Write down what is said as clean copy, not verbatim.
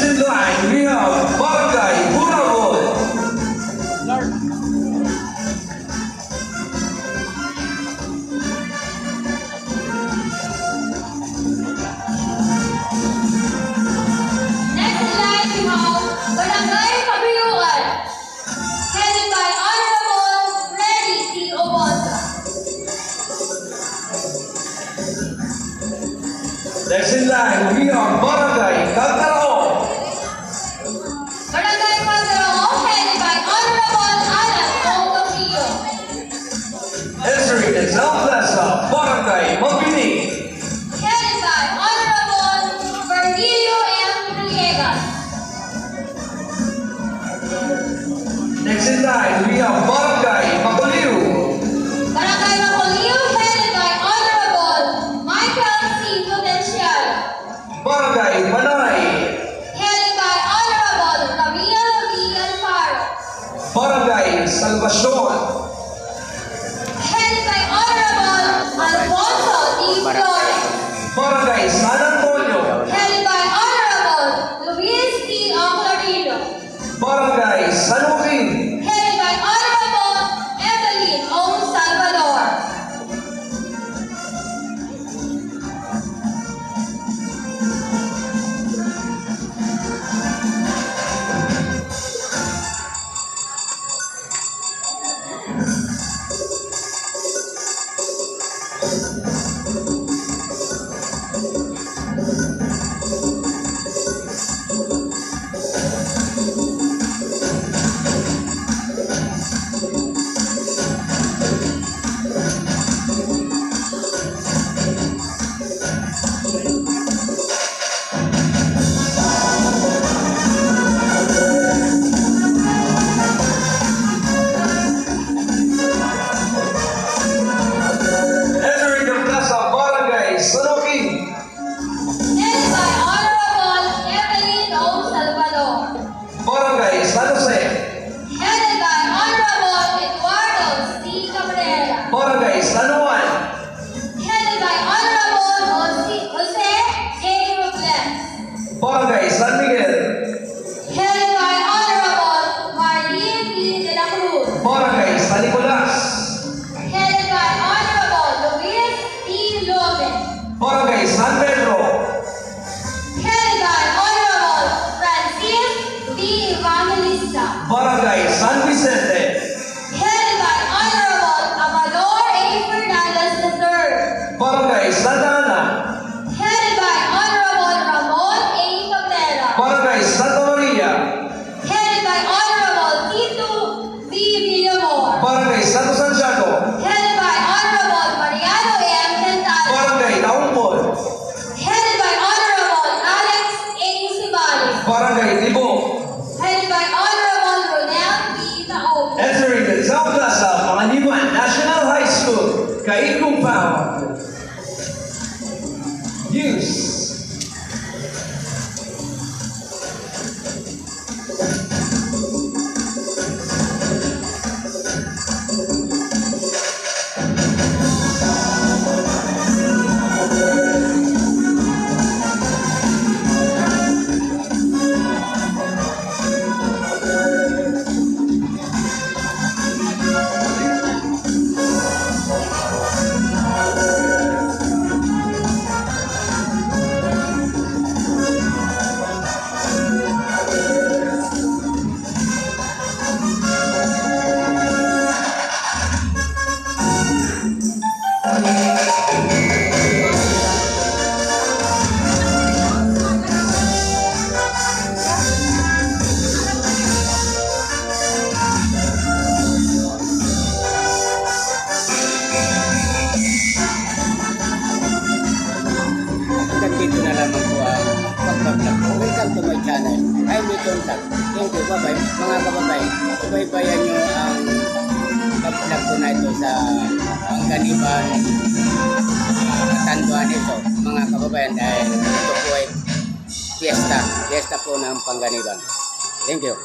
Next in line, we have Barangay Burabol. Next in line, we have Barangay Pabiyuan, headed by Honorable Freddy T. Obosa. Next in line, we have Barangay Cagcarao. Barangay Pagkarao, headed by Honorable Alan O. Capillo. Entering the Town Plaza, Barangay Mabini. Headed by Honorable Virgilio M. Villegas. Next in line, we have Barangay Macoliu. Barangay Macolio, headed by Honorable Michael C. Potencial. Barangay Manay. Headed by Honorable Camille V. Alfaro. Barangay Salvacion. Headed by Honorable Alfonso D. Flores. Barangay San Antonio. Headed by Honorable Luis T. Oclarillo. Barangay San Joaquin. Headed by Honorable Evelyn O. Salvador. Entering the Plaza, Barangay San Joaquin. Headed by Honorable Evelyn O. Salvador. Barangay San Jose. Headed by Honorable Eduardo C. Cabrera. Barangay San Juan. Headed by Honorable Jose J. Robles. Barangay San Miguel. Headed by Honorable Marlene P. de la Cruz. Barangay San Nicolas. Headed by Honorable Luis T. Lopez. Barangay San Pedro. Headed by Honorable Francis D. Evangelista. Barangay San Vicente. Headed by Honorable Amador A. Fernandez III. Barangay Santa Ana. Headed by Honorable Ramon A. Cabrera. Barangay Santa Maria. Headed by Honorable Tito V. Villamor. Barangay Santo Santiago. Headed by Honorable Mariano M. Tentado. Barangay Naumpol. Headed by Honorable Alex A. Sibali. Barangay Tibo. Headed by Honorable Ronel P. Taob. Entering the Town Plaza, Panganiban National High School, Caid Compound. News. Dito na lamang po ang pagbablog ko. Welcome to my channel. I'm Milton Tag. Thank you. Bye-bye. Mga kababayan, subaybayan nyo ang pag-vlog ko na ito sa Panganiban Katanduan ito. Mga kababayan, dahil ito po ay fiesta po ng Panganiban. Thank you.